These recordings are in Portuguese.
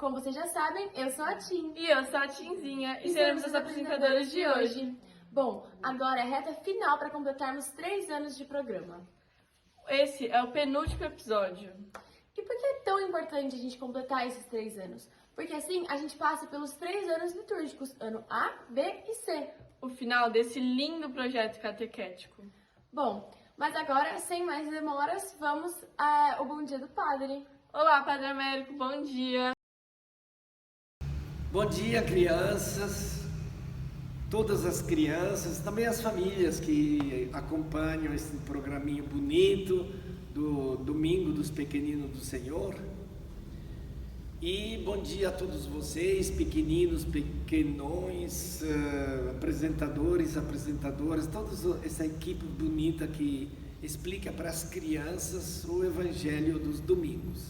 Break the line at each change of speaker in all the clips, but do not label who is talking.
Como vocês já sabem, eu sou a Tim.
E eu sou a Timzinha e seremos as apresentadoras de hoje.
Bom, agora é a reta final para completarmos 3 anos de programa.
Esse é o penúltimo episódio.
E por que é tão importante a gente completar esses 3 anos? Porque assim a gente passa pelos 3 anos litúrgicos, ano A, B e C.
O final desse lindo projeto catequético.
Bom, mas agora, sem mais demoras, vamos ao Bom Dia do Padre.
Olá, Padre Américo, bom dia.
Bom dia, crianças, todas as crianças, também as famílias que acompanham esse programinho bonito do Domingo dos Pequeninos do Senhor. E bom dia a todos vocês, pequeninos, pequenões, apresentadores, apresentadoras, toda essa equipe bonita que explica para as crianças o Evangelho dos domingos.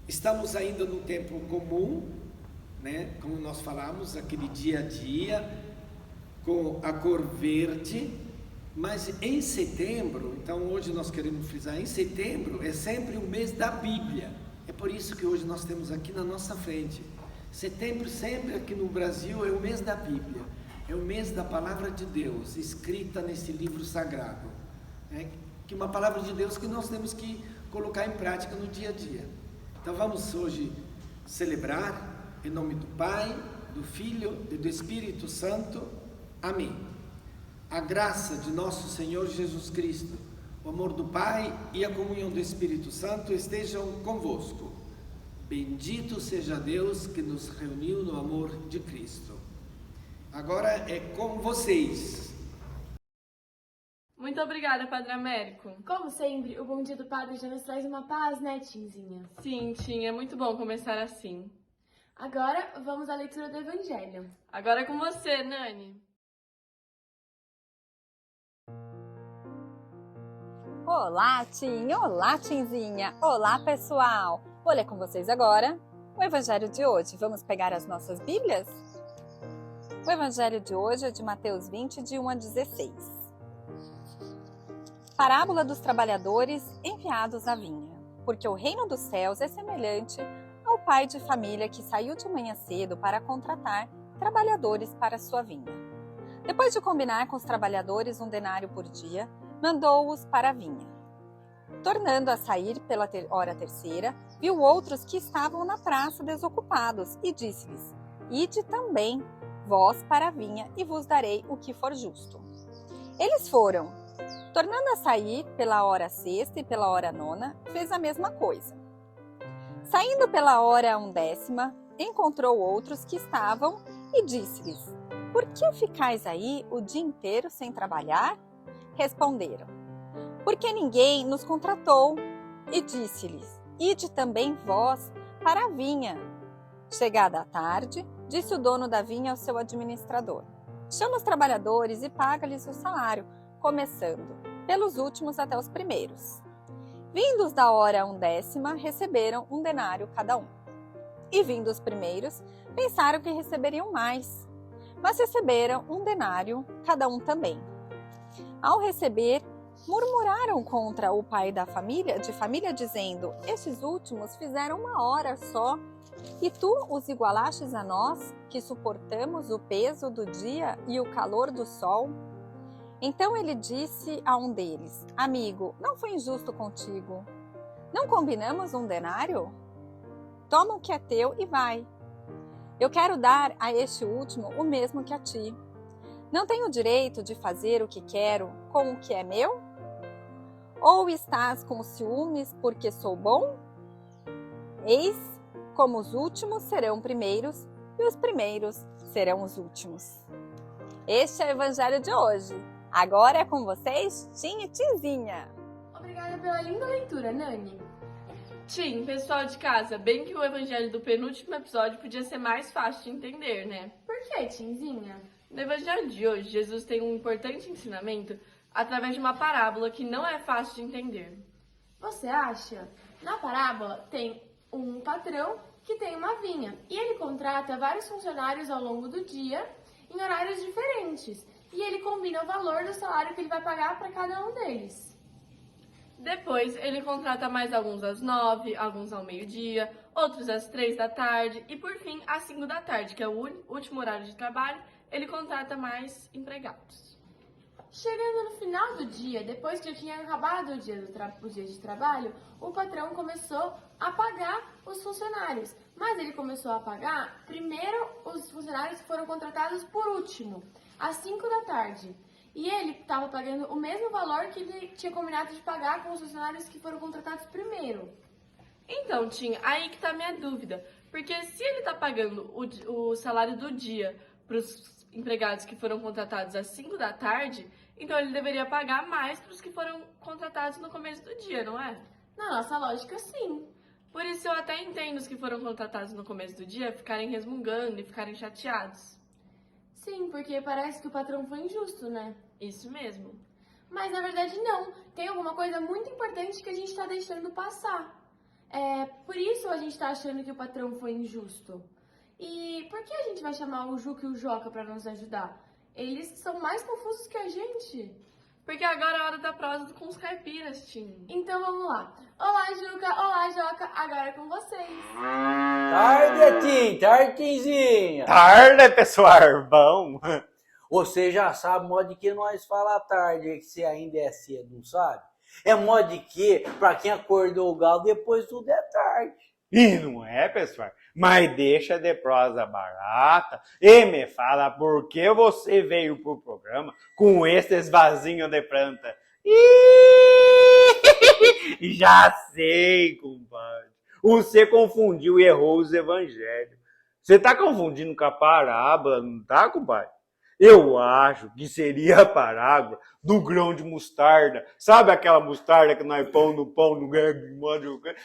Estamos ainda no tempo comum, né? Como nós falamos, aquele dia a dia, com a cor verde, mas em setembro, então hoje nós queremos frisar, em setembro é sempre o mês da Bíblia. É por isso que hoje nós temos aqui na nossa frente. Setembro sempre aqui no Brasil é o mês da Bíblia, é o mês da Palavra de Deus, escrita nesse livro sagrado, né? Que é uma Palavra de Deus que nós temos que colocar em prática no dia a dia. Então vamos hoje celebrar em nome do Pai, do Filho e do Espírito Santo. Amém. A graça de nosso Senhor Jesus Cristo, o amor do Pai e a comunhão do Espírito Santo estejam convosco. Bendito seja Deus que nos reuniu no amor de Cristo. Agora é com vocês.
Muito obrigada, Padre Américo.
Como sempre, o Bom Dia do Padre já nos traz uma paz, né, Timzinha?
Sim, Tim, é muito bom começar assim.
Agora, vamos à leitura do Evangelho.
Agora é com você, Nani.
Olá, Tim! Olá, Timzinha! Olá, pessoal! Vou ler com vocês agora o Evangelho de hoje. Vamos pegar as nossas Bíblias? O Evangelho de hoje é de Mateus 20, de 1 a 16. Parábola dos trabalhadores enviados à vinha. Porque o reino dos céus é semelhante ao pai de família que saiu de manhã cedo para contratar trabalhadores para sua vinha. Depois de combinar com os trabalhadores 1 denário por dia, mandou-os para a vinha. Tornando a sair pela hora terceira, viu outros que estavam na praça desocupados e disse-lhes: Ide também vós para a vinha e vos darei o que for justo. Eles foram. Tornando a sair pela hora sexta e pela hora nona, fez a mesma coisa. Saindo pela hora 1ª, encontrou outros que estavam e disse-lhes: Por que ficais aí o dia inteiro sem trabalhar? Responderam: Porque ninguém nos contratou. E disse-lhes: Ide também vós para a vinha. Chegada a tarde, disse o dono da vinha ao seu administrador: Chama os trabalhadores e paga-lhes o salário, começando pelos últimos até os primeiros. Vindos da hora 1ª, receberam 1 denário cada um. E vindo os primeiros, pensaram que receberiam mais, mas receberam 1 denário cada um também. Ao receber, murmuraram contra o pai de família, dizendo: Estes últimos fizeram 1 hora só, e tu os igualastes a nós, que suportamos o peso do dia e o calor do sol? Então ele disse a um deles: Amigo, não foi injusto contigo? Não combinamos 1 denário? Toma o que é teu e vai. Eu quero dar a este último o mesmo que a ti. Não tenho o direito de fazer o que quero com o que é meu? Ou estás com ciúmes porque sou bom? Eis como os últimos serão primeiros e os primeiros serão os últimos. Este é o Evangelho de hoje. Agora é com vocês, Tim e Timzinha.
Obrigada pela linda leitura, Nani.
Tim, pessoal de casa, bem que o Evangelho do penúltimo episódio podia ser mais fácil de entender, né?
Por que, Timzinha?
No Evangelho de hoje, Jesus tem um importante ensinamento através de uma parábola que não é fácil de entender.
Você acha? Na parábola tem um patrão que tem uma vinha e ele contrata vários funcionários ao longo do dia em horários diferentes e ele combina o valor do salário que ele vai pagar para cada um deles.
Depois, ele contrata mais alguns às 9, alguns ao meio-dia, outros às 3 da tarde e, por fim, às 5 da tarde, que é o último horário de trabalho, ele contrata mais empregados.
Chegando no final do dia, depois que já tinha acabado o dia de trabalho, o patrão começou a pagar os funcionários. Mas ele começou a pagar primeiro os funcionários que foram contratados por último, às 5 da tarde. E ele estava pagando o mesmo valor que ele tinha combinado de pagar com os funcionários que foram contratados primeiro.
Então, Tim, aí que tá a minha dúvida. Porque se ele tá pagando o salário do dia para os empregados que foram contratados às 5 da tarde, então ele deveria pagar mais para os que foram contratados no começo do dia, não é?
Na nossa lógica, sim.
Por isso eu até entendo os que foram contratados no começo do dia ficarem resmungando e ficarem chateados.
Sim, porque parece que o patrão foi injusto, né?
Isso mesmo.
Mas na verdade não. Tem alguma coisa muito importante que a gente está deixando passar. Por isso a gente está achando que o patrão foi injusto. E por que a gente vai chamar o Juca e o Joca para nos ajudar? Eles são mais confusos que a gente.
Porque agora é a hora da prosa com os caipiras, Tim.
Então vamos lá. Olá, Juca. Olá, Joca. Agora é com vocês.
Tarde, Tim. Tarde, Timzinha.
Tarde, pessoal, bom.
Você já sabe modo de que nós fala tarde, que você ainda é cedo, não sabe? É modo de que, pra quem acordou o galo, depois tudo é tarde.
E não é, pessoal? Mas deixa de prosa barata e me fala por que você veio pro programa com esses vasinhos de planta. Já sei, compadre. Você confundiu e errou os evangelhos. Você tá confundindo com a parábola, não tá, compadre? Eu acho que seria a parábola do grão de mostarda. Sabe aquela mostarda que nós pão no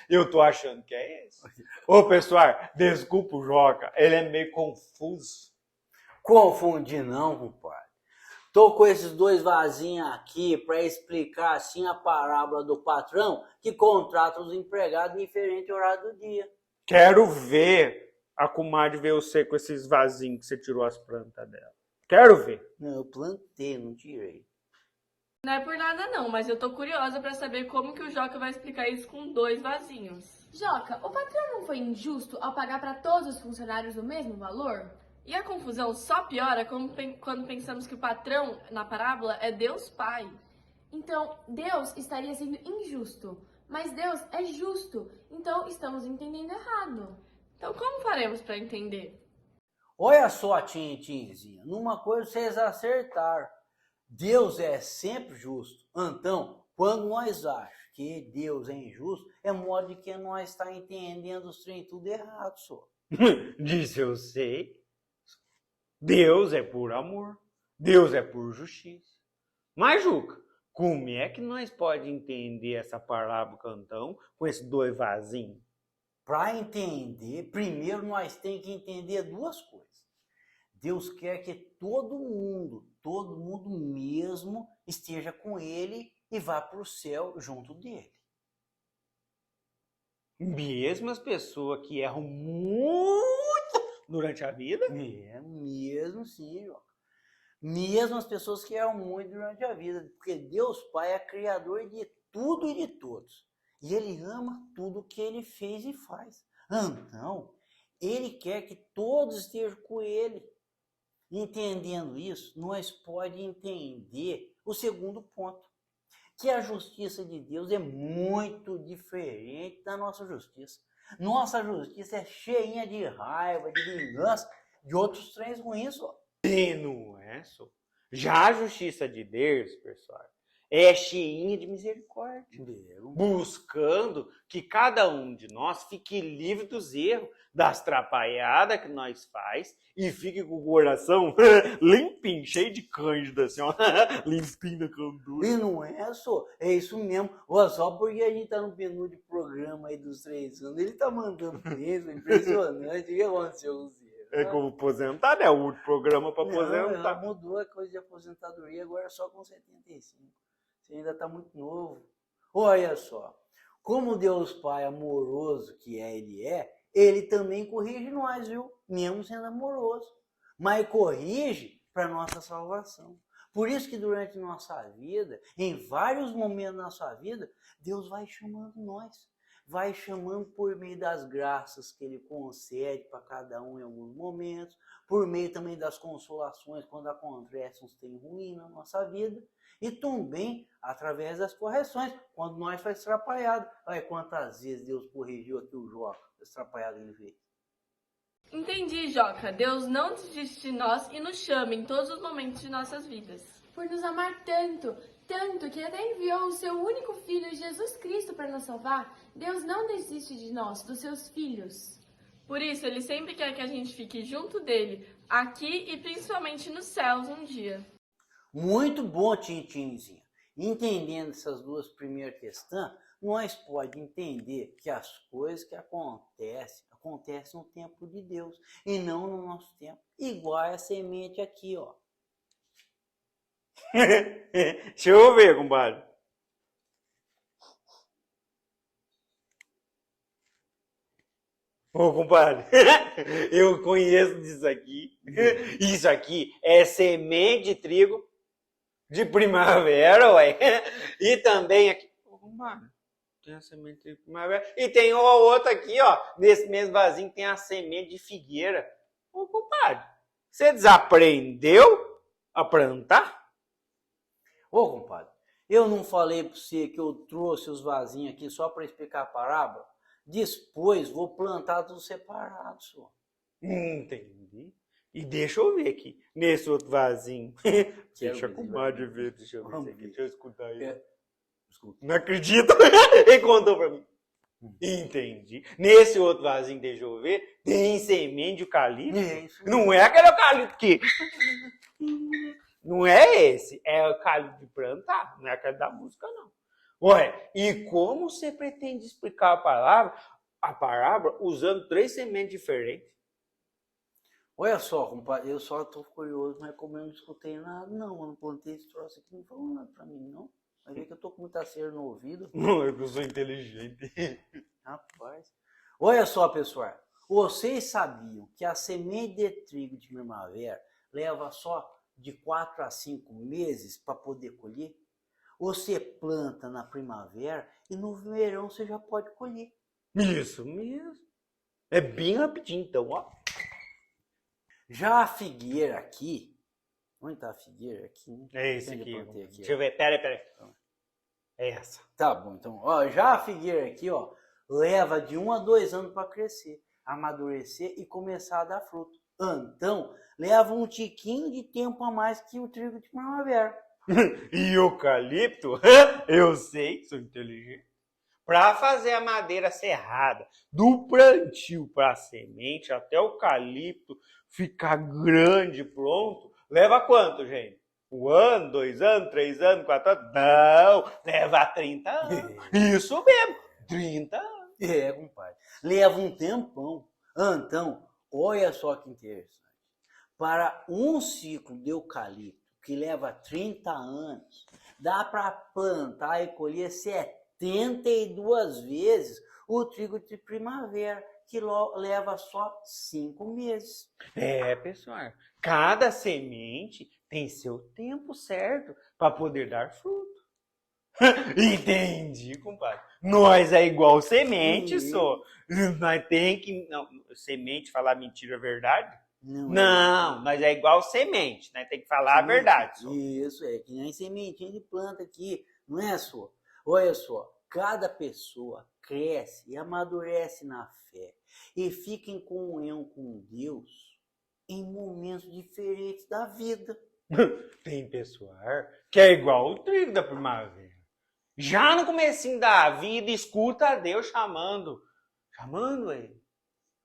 eu tô achando que é esse. Ô, pessoal, desculpa o Joca, ele é meio confuso.
Confundi não, compadre. Tô com esses dois vasinhos aqui para explicar assim a parábola do patrão que contrata os empregados em diferente horário do dia.
Quero ver a comadre ver você com esses vasinhos que você tirou as plantas dela. Quero ver.
Não, eu plantei, não tirei.
Não é por nada não, mas eu tô curiosa pra saber como que o Joca vai explicar isso com 2 vasinhos.
Joca, o patrão não foi injusto ao pagar para todos os funcionários o mesmo valor?
E a confusão só piora quando pensamos que o patrão, na parábola, é Deus Pai.
Então, Deus estaria sendo injusto. Mas Deus é justo. Então, estamos entendendo errado.
Então como faremos pra entender?
Olha só, Tinzinha, numa coisa vocês acertaram. Deus é sempre justo. Então, quando nós achamos que Deus é injusto, é modo de que nós está entendendo os trem tudo errado, só.
Disso eu sei. Deus é por amor. Deus é por justiça. Mas, Juca, como é que nós pode entender essa parábola então com esses 2 vasinhos?
Para entender, primeiro nós temos que entender 2 coisas. Deus quer que todo mundo mesmo esteja com ele e vá para o céu junto dele.
Mesmo as pessoas que erram muito durante a vida?
Mesmo sim, João. Mesmo as pessoas que erram muito durante a vida. Porque Deus Pai é criador de tudo e de todos. E Ele ama tudo que Ele fez e faz. Então, Ele quer que todos estejam com Ele. Entendendo isso, nós podemos entender o segundo ponto. Que a justiça de Deus é muito diferente da nossa justiça. Nossa justiça é cheinha de raiva, de vingança, de outros trens ruins, só.
E não é só. Já a justiça de Deus, pessoal, é cheinha de misericórdia. Buscando que cada um de nós fique livre dos erros, das trapalhadas que nós faz e fique com o coração limpinho, cheio de cândida, assim, ó. Limpinho da candura.
E não é só, é isso mesmo. Olha só porque a gente tá no penúltimo programa aí dos 3 anos. Ele tá mandando isso, impressionante. O que aconteceu com você?
É como aposentar, né? O último programa para
Não,
aposentar.
ela mudou a coisa de aposentadoria, agora é só com 75. Você ainda tá muito novo. Olha só, como Deus Pai amoroso que Ele também corrige nós, viu? Mesmo sendo amoroso. Mas corrige para nossa salvação. Por isso que durante nossa vida, em vários momentos da nossa vida, Deus vai chamando nós. Vai chamando por meio das graças que Ele concede para cada um em alguns momentos, por meio também das consolações quando acontece uns tem ruim na nossa vida, e também através das correções, quando nós faz atrapalhado. Olha quantas vezes Deus corrigiu aqui o Joca, esse atrapalhado que ele fez.
Entendi, Joca. Deus não desiste de nós e nos chama em todos os momentos de nossas vidas.
Por nos amar tanto, tanto que até enviou o seu único filho, Jesus Cristo, para nos salvar, Deus não desiste de nós, dos seus filhos.
Por isso, Ele sempre quer que a gente fique junto dele, aqui e principalmente nos céus um dia.
Muito bom, Tintinzinho. Entendendo essas duas primeiras questões, nós podemos entender que as coisas que acontecem no tempo de Deus e não no nosso tempo. Igual a semente aqui, ó.
Deixa eu ver, compadre. Ô, compadre, eu conheço disso aqui. Isso aqui é semente de trigo de primavera, ué. E também aqui. Ô, compadre, tem a semente de trigo de primavera. E tem uma outra aqui, ó. Nesse mesmo vasinho tem a semente de figueira. Ô, compadre, você desaprendeu a plantar?
Ô, compadre, eu não falei para você que eu trouxe os vasinhos aqui só para explicar a parábola? Depois vou plantar tudo separado, senhor.
Entendi. E deixa eu ver aqui, nesse outro vasinho. Deixa a
ver,
comadre ver, deixa eu ver
Vamos
isso aqui,
ver.
deixa eu escutar ele.
Desculpa.
Não acredito. Ele contou pra mim. Entendi. Nesse outro vasinho, deixa eu ver, tem semente de eucalipto.
É isso.
Não é aquele eucalipto que... Não é esse, é o eucalipto de plantar, não é aquele da música, não. Ué, e como você pretende explicar a parábola usando 3 sementes diferentes?
Olha só, compadre, eu só tô curioso, mas como eu não escutei nada, não, eu não plantei esse troço aqui, não falou nada pra mim, não. Vai ver que eu tô com muita cera no ouvido.
Não, é que eu sou inteligente.
Rapaz. Olha só, pessoal, vocês sabiam que a semente de trigo de primavera leva só de 4 a 5 meses para poder colher? Você planta na primavera e no verão você já pode colher.
Isso mesmo. É bem rapidinho, então, ó.
Já a figueira aqui, onde está a figueira aqui? Né?
É esse
Onde
aqui.
eu plantei aqui,
Deixa eu ver, pera. É essa.
Tá bom, então, ó, já a figueira aqui, ó, leva de 1 a 2 anos para crescer, amadurecer e começar a dar fruto. Então, leva um tiquinho de tempo a mais que o trigo de primavera.
E eucalipto, eu sei, sou inteligente. Para fazer a madeira serrada, do plantio para a semente até o eucalipto ficar grande, pronto, leva quanto, gente? 1 ano, 2 anos, 3 anos, 4 anos? Não, leva 30 anos. Isso mesmo, 30 anos.
É, compadre. Leva um tempão. Então, olha só que interessante. Para um ciclo de eucalipto que leva 30 anos, dá para plantar e colher 72 vezes o trigo de primavera, que leva só 5 meses.
É, pessoal, cada semente tem seu tempo certo para poder dar fruto. Entendi, compadre. Nós é igual semente, só. Nós tem que... Não, semente, falar mentira é verdade? Não, nós é igual semente, né? Tem que falar a verdade. Só.
Isso, é que nem sementinha de planta aqui, não é só? Olha só, cada pessoa cresce e amadurece na fé e fica em comunhão com Deus em momentos diferentes da vida.
Tem pessoal que é igual o trigo da primavera. Já no comecinho da vida, escuta a Deus chamando ele.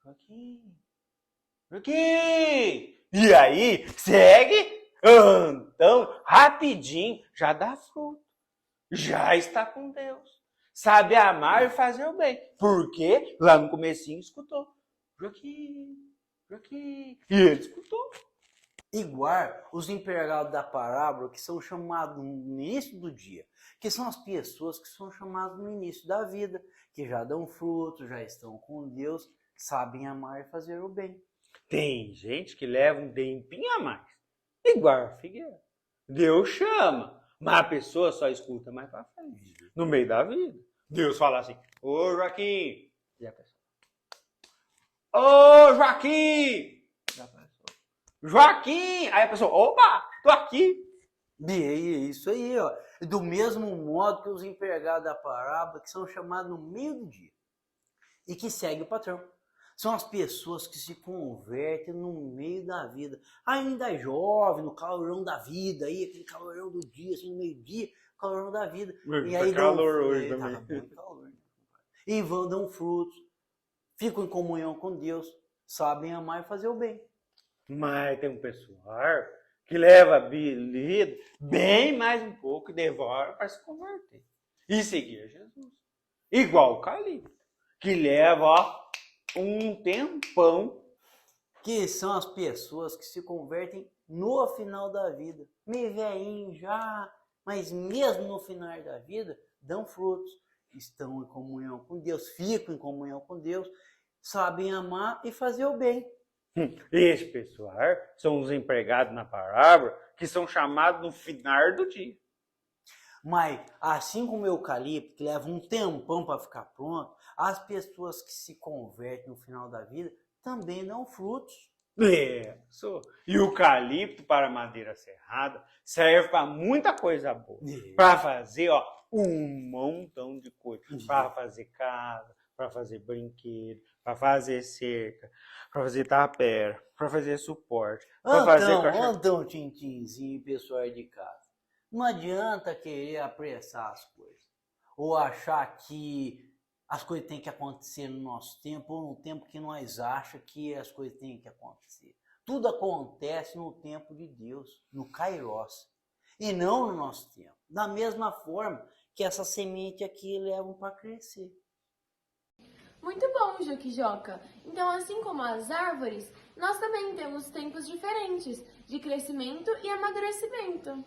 Aqui. E aí, segue. Então, rapidinho, já dá fruto. Já está com Deus. Sabe amar e fazer o bem. Porque lá no comecinho escutou. Joaquim. E ele escutou.
Igual os empregados da parábola que são chamados no início do dia, que são as pessoas que são chamadas no início da vida, que já dão fruto, já estão com Deus, sabem amar e fazer o bem.
Tem gente que leva um tempinho a mais, igual a figueira. Deus chama, mas a pessoa só escuta mais pra frente, no meio da vida. Deus fala assim, ô Joaquim, e a pessoa, ô Joaquim, e a pessoa, Joaquim, aí a pessoa, opa, tô aqui.
E é isso aí, ó. Do mesmo modo que os empregados da parábola que são chamados no meio do dia e que seguem o patrão. São as pessoas que se convertem no meio da vida. Ainda é jovem, no calorão da vida, aí, aquele calorão do dia, assim, no meio-dia, calorão da vida. E aí
calor hoje também.
Tá muito calor, né? E vão dar frutos, ficam em comunhão com Deus, sabem amar e fazer o bem.
Mas tem um pessoal que leva a vida bem mais um pouco e devora para se converter e seguir a Jesus. Igual o Calipto, que leva, ó, um tempão.
Que são as pessoas que se convertem no final da vida. Meio velhinho já, mas mesmo no final da vida, dão frutos. Estão em comunhão com Deus, ficam em comunhão com Deus, sabem amar e fazer o bem.
Esse pessoal são os empregados na parábola que são chamados no final do dia.
Mas, assim como o eucalipto, que leva um tempão para ficar pronto, as pessoas que se convertem no final da vida também dão frutos.
E o calipto para madeira serrada serve para muita coisa boa. Para fazer, ó, um montão de coisa. Para fazer casa, para fazer brinquedo, para fazer cerca, para fazer tapera, para fazer suporte, para fazer caixa.
Então, Tintinzinho, pessoal de casa, não adianta querer apressar as coisas. Ou achar que as coisas têm que acontecer no nosso tempo, ou no tempo que nós achamos que as coisas têm que acontecer. Tudo acontece no tempo de Deus, no Kairos, e não no nosso tempo. Da mesma forma que essa semente aqui levam para crescer.
Muito bom, Joca. Então, assim como as árvores, nós também temos tempos diferentes de crescimento e amadurecimento.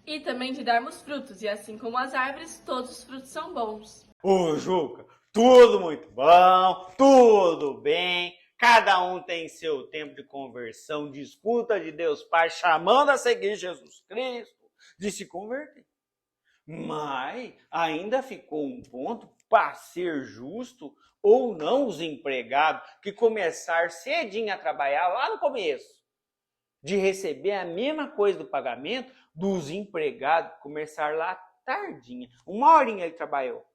E também de darmos frutos, e assim como as árvores, todos os frutos são bons.
Ô, Juca, tudo muito bom, tudo bem. Cada um tem seu tempo de conversão, de escuta de Deus Pai, chamando a seguir Jesus Cristo, de se converter. Mas ainda ficou um ponto para ser justo ou não os empregados que começaram cedinho a trabalhar lá no começo, de receber a mesma coisa do pagamento dos empregados que começaram lá tardinha. 1 horinha ele trabalhou.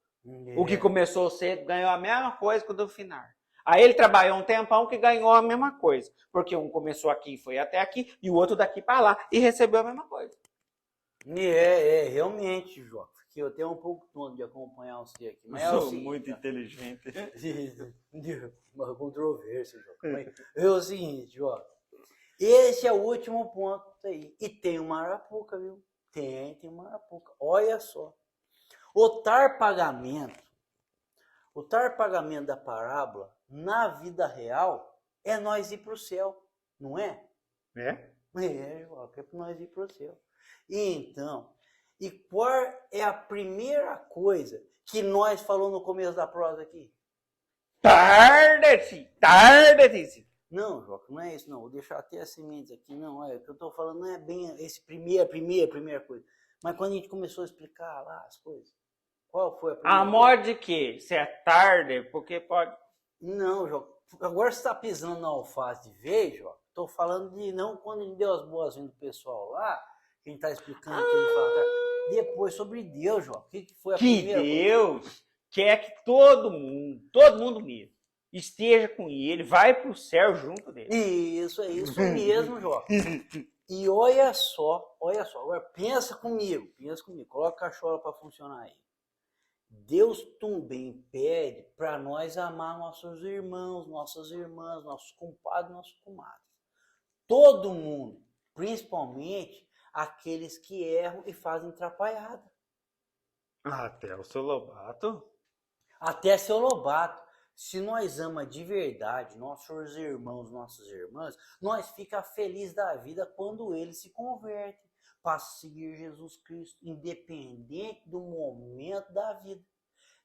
O que começou cedo ganhou a mesma coisa que o do final. Aí ele trabalhou um tempão que ganhou a mesma coisa. Porque um começou aqui e foi até aqui, e o outro daqui para lá e recebeu a mesma coisa.
Realmente, Joca. Porque eu tenho um pouco tonto de acompanhar você aqui. Mas
eu sou muito inteligente.
Uma controvérsia, Joca. Mas é o seguinte, Joca. Esse é o último ponto aí. E tem uma arapuca, viu? Tem uma arapuca. Olha só. O tar pagamento da parábola, na vida real, é nós ir para o céu, não é? Joca, é para nós ir para o céu. Então, e qual é a primeira coisa que nós falou no começo da prosa aqui?
Tarde-se.
Não, Joca, não é isso, não. Vou deixar até as sementes aqui. Não, o que eu estou falando não é bem esse primeira coisa. Mas quando a gente começou a explicar lá as coisas, qual foi a primeira coisa?
Amor de quê? Se é tarde, porque pode...
Não, Joca. Agora você está pisando na alface de vez, Joca. Estou falando de não quando a gente deu as boas-vindas do pessoal lá, que a gente está explicando que ele fala. Depois sobre Deus, Joca. O que foi a primeira coisa?
Que Deus quer que todo mundo mesmo, esteja com ele, vai para o céu junto dele.
Isso mesmo, Joca. E olha só, agora pensa comigo, coloca a cachola para funcionar aí. Deus também pede para nós amar nossos irmãos, nossas irmãs, nossos compadres, nossos comadres. Todo mundo, principalmente aqueles que erram e fazem atrapalhada.
Até o seu Lobato.
Até seu Lobato. Se nós amamos de verdade nossos irmãos, nossas irmãs, nós fica feliz da vida quando eles se convertem, passam a seguir Jesus Cristo, independente do momento da vida.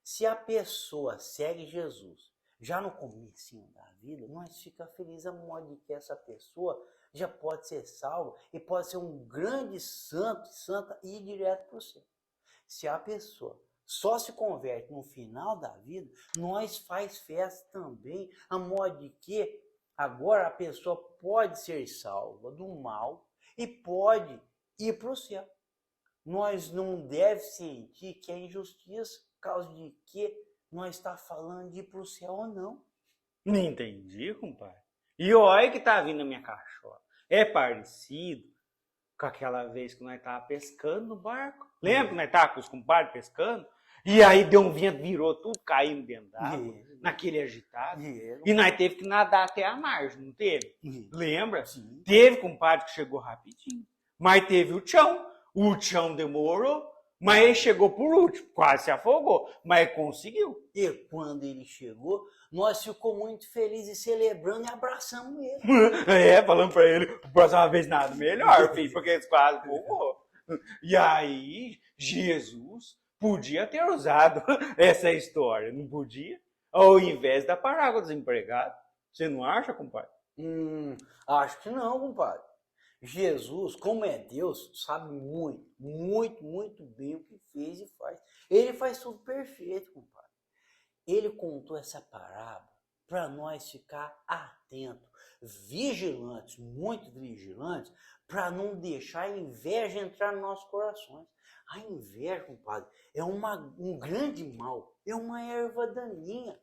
Se a pessoa segue Jesus, já no comecinho da vida, nós fica feliz a modo de que essa pessoa já pode ser salva e pode ser um grande santo, santa e ir direto para o céu. Se a pessoa só se converte no final da vida, nós faz festa também, a modo de que agora a pessoa pode ser salva do mal e pode ir para o céu. Nós não devemos sentir que é injustiça, por causa de que nós está falando de ir para o céu ou não.
Não entendi, compadre. E olha que tá vindo a minha cachola. É parecido com aquela vez que nós tava pescando no barco. Lembra que nós tava com os compadres pescando? E aí deu um vento, virou tudo, caindo dentro d'água, naquele agitado. E nós teve que nadar até a margem, não teve? Lembra?
Sim.
Teve compadre que chegou rapidinho. Mas teve o Tchão. O Tchão demorou, mas ele chegou por último. Quase se afogou, mas conseguiu.
E quando ele chegou, nós ficamos muito felizes celebrando e abraçamos ele.
Falando pra ele, próxima vez nada melhor, filho, porque eles quase afogou. E aí, Jesus podia ter usado essa história, não podia? Ao invés da parábola dos empregados. Você não acha, compadre?
Acho que não, compadre. Jesus, como é Deus, sabe muito bem o que fez e faz. Ele faz tudo perfeito, compadre. Ele contou essa parábola para nós ficar atentos, vigilantes, muito vigilantes, para não deixar a inveja entrar nos nossos corações. A inveja, compadre, é um grande mal, é uma erva daninha.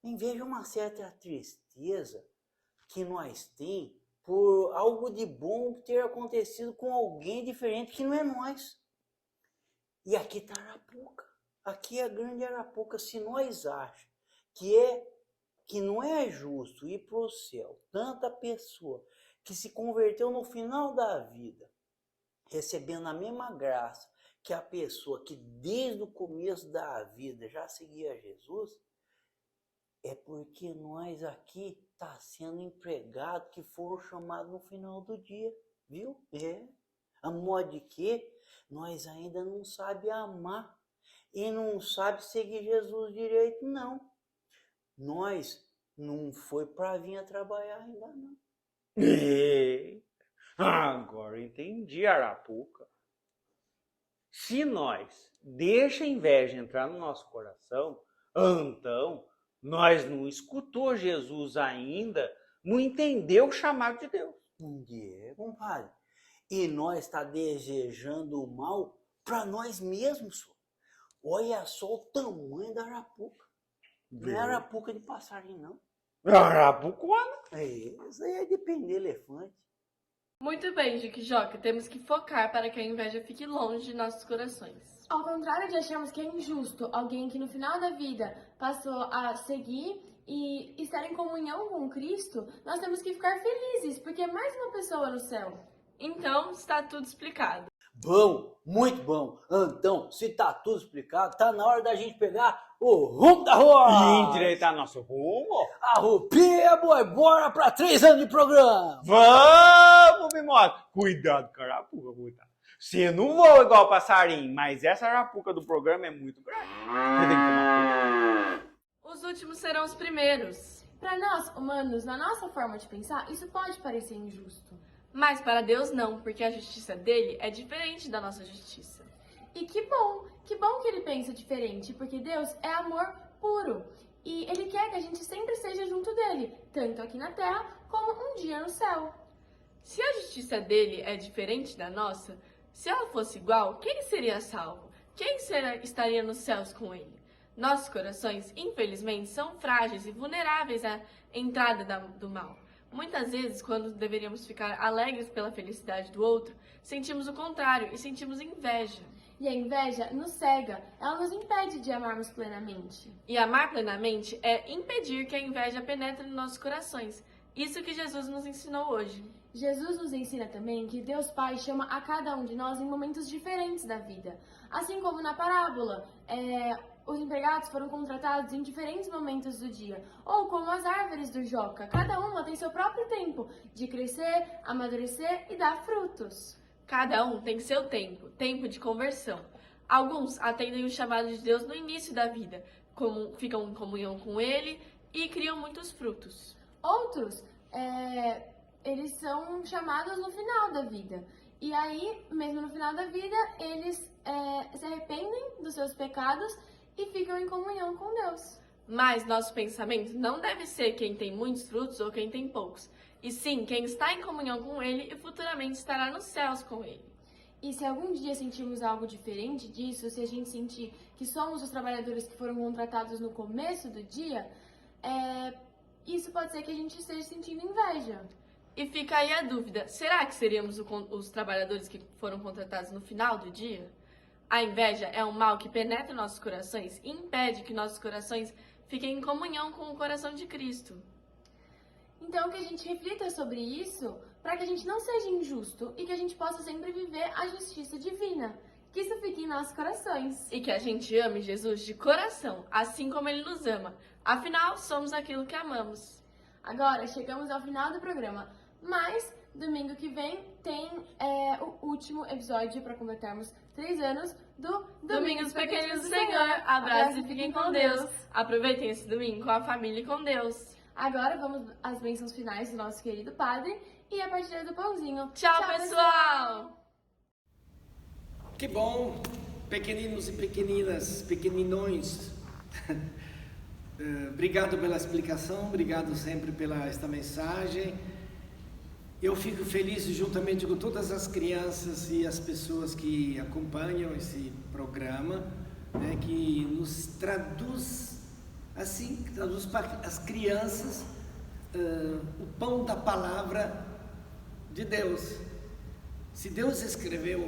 A inveja é uma certa tristeza que nós temos por algo de bom ter acontecido com alguém diferente que não é nós. E aqui está Arapuca. Aqui é a grande Arapuca. Se nós achamos que não é justo ir para o céu tanta pessoa que se converteu no final da vida, recebendo a mesma graça que a pessoa que desde o começo da vida já seguia Jesus, é porque nós aqui está sendo empregado que foram chamados no final do dia, viu? A modo de que nós ainda não sabe amar e não sabe seguir Jesus direito, não. Nós não foi para vir a trabalhar ainda, não.
Agora entendi, Arapuca. Se nós deixa a inveja entrar no nosso coração, então nós não escutou Jesus ainda, não entendeu o chamado de Deus.
Compadre. E nós está desejando o mal para nós mesmos. Olha só o tamanho da Arapuca. Não é Arapuca de passarinho, não.
Arapucona?
Isso aí é de prender elefante.
Muito bem, Jiquijoca, temos que focar para que a inveja fique longe de nossos corações.
Ao contrário de acharmos que é injusto alguém que no final da vida passou a seguir e estar em comunhão com Cristo, nós temos que ficar felizes, porque é mais uma pessoa no céu.
Então, está tudo explicado.
Bom, muito bom. Então, se tá tudo explicado, tá na hora da gente pegar o rumo da rua.
E endireitar nosso rumo.
A roupinha, boi, bora pra 3 anos de programa.
Vamos, Mimosa. Cuidado com a Arapuca, cuidado. Você não voa igual passarinho, mas essa Arapuca do programa é muito grande. Você tem que tomar cuidado.
Os últimos serão os primeiros.
Para nós, humanos, na nossa forma de pensar, isso pode parecer injusto.
Mas para Deus não, porque a justiça dele é diferente da nossa justiça.
E que bom que ele pensa diferente, porque Deus é amor puro. E ele quer que a gente sempre esteja junto dele, tanto aqui na terra como um dia no céu.
Se a justiça dele é diferente da nossa, se ela fosse igual, quem seria salvo? Quem estaria nos céus com ele? Nossos corações, infelizmente, são frágeis e vulneráveis à entrada do mal. Muitas vezes, quando deveríamos ficar alegres pela felicidade do outro, sentimos o contrário e sentimos inveja.
E a inveja nos cega, ela nos impede de amarmos plenamente.
E amar plenamente é impedir que a inveja penetre nos nossos corações. Isso que Jesus nos ensinou hoje.
Jesus nos ensina também que Deus Pai chama a cada um de nós em momentos diferentes da vida. Assim como na parábola, os empregados foram contratados em diferentes momentos do dia. Ou como as árvores do Joca, cada uma tem seu próprio tempo de crescer, amadurecer e dar frutos.
Cada um tem seu tempo de conversão. Alguns atendem o chamado de Deus no início da vida, ficam em comunhão com Ele e criam muitos frutos.
Outros, eles são chamados no final da vida. E aí, mesmo no final da vida, eles se arrependem dos seus pecados e ficam em comunhão com Deus.
Mas nosso pensamento não deve ser quem tem muitos frutos ou quem tem poucos, e sim quem está em comunhão com Ele e futuramente estará nos céus com Ele.
E se algum dia sentirmos algo diferente disso, se a gente sentir que somos os trabalhadores que foram contratados no começo do dia, isso pode ser que a gente esteja sentindo inveja.
E fica aí a dúvida, será que seríamos os trabalhadores que foram contratados no final do dia? A inveja é um mal que penetra nossos corações e impede que nossos corações fiquem em comunhão com o coração de Cristo.
Então, que a gente reflita sobre isso para que a gente não seja injusto e que a gente possa sempre viver a justiça divina. Que isso fique em nossos corações.
E que a gente ame Jesus de coração, assim como Ele nos ama. Afinal, somos aquilo que amamos.
Agora, chegamos ao final do programa, mas domingo que vem tem o último episódio para completarmos 3 anos do
Domingos Pequeninos do Senhor. Abraço e fiquem com Deus. Aproveitem esse domingo com a família e com Deus.
Agora vamos às bênçãos finais do nosso querido padre e a partilha do pãozinho.
Tchau, pessoal!
Que bom, pequeninos e pequeninas, pequeninões. Obrigado pela explicação, obrigado sempre pela esta mensagem. Eu fico feliz juntamente com todas as crianças e as pessoas que acompanham esse programa, né, que nos traduz para as crianças o pão da palavra de Deus. Se Deus escreveu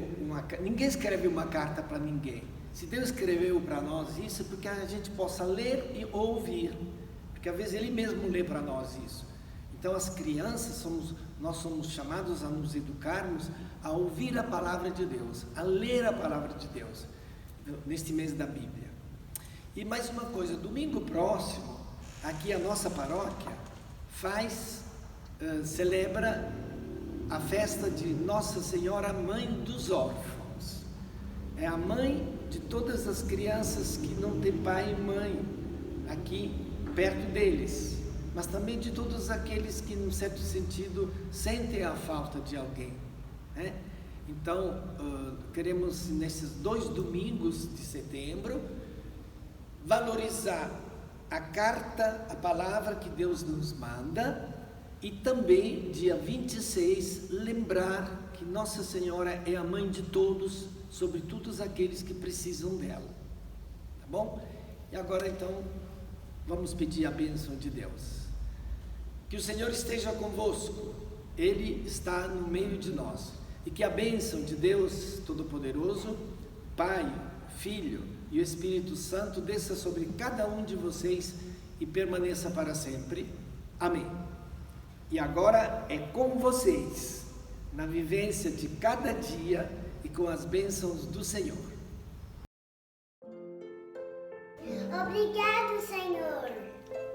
ninguém escreve uma carta para ninguém. Se Deus escreveu para nós isso, é porque a gente possa ler e ouvir, porque às vezes Ele mesmo lê para nós isso. Então as crianças, nós somos chamados a nos educarmos a ouvir a palavra de Deus, a ler a palavra de Deus, neste mês da Bíblia. E mais uma coisa, domingo próximo, aqui a nossa paróquia celebra a festa de Nossa Senhora Mãe dos Órfãos. É a mãe de todas as crianças que não têm pai e mãe aqui perto deles, mas também de todos aqueles que, num certo sentido, sentem a falta de alguém, né? Então, queremos, nesses 2 domingos de setembro, valorizar a carta, a palavra que Deus nos manda, e também, dia 26, lembrar que Nossa Senhora é a mãe de todos, sobre todos aqueles que precisam dela. Tá bom? E agora, então, vamos pedir a bênção de Deus. Que o Senhor esteja convosco, Ele está no meio de nós. E que a bênção de Deus Todo-Poderoso, Pai, Filho e o Espírito Santo desça sobre cada um de vocês e permaneça para sempre. Amém. E agora é com vocês, na vivência de cada dia e com as bênçãos do Senhor.
Obrigado, Senhor,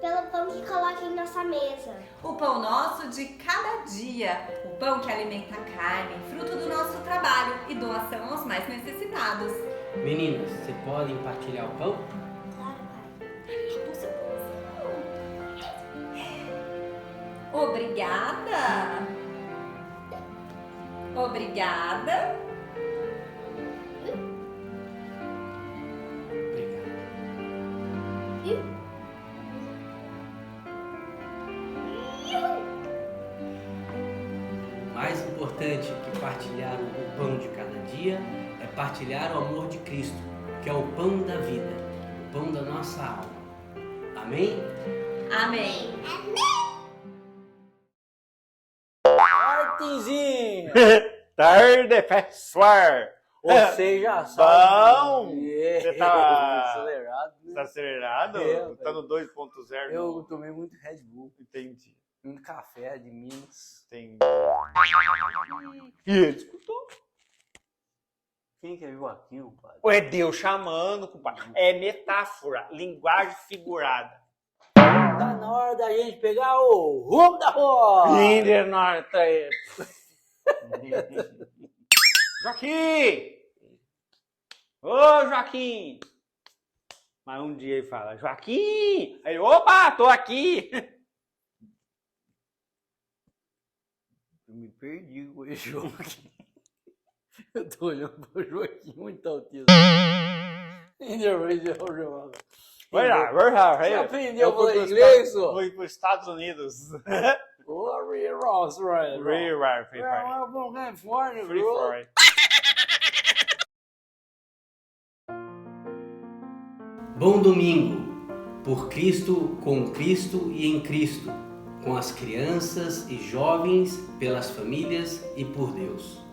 pelo pão que coloca em nossa mesa.
O pão nosso de cada dia, o pão que alimenta a carne, fruto do nosso trabalho e doação aos mais necessitados.
Meninas, vocês podem partilhar o pão?
Claro, pai.
Obrigada! Obrigada!
Mais importante que partilhar o pão de cada dia é partilhar o amor de Cristo, que é o pão da vida, o pão da nossa alma. Amém?
Amém!
Martinzinho!
Tarde, pessoal!
Você já sabe.
Bom! Você tá
acelerado, né?
Tá acelerado?
É,
Tá no 2.0?
Eu tomei muito Red Bull,
Entendi.
muito café de Minas.
Entendi. E ele escutou.
Quem que viu aquilo, padre?
É Deus chamando, compadre. É metáfora, linguagem figurada.
Tá na hora da gente pegar o rumo da rua!
Linder Norte. Joaquim! Ô, Joaquim! Mas um dia ele fala, Joaquim! Aí, opa, tô aqui!
Eu me perdi com esse Joaquim. Eu tô olhando pro Joaquim muito autista.
Vai lá,
Você aprendeu a falar inglês, só?
Fui para os Estados Unidos. Free for.
Bom domingo, por Cristo, com Cristo e em Cristo, com as crianças e jovens, pelas famílias e por Deus.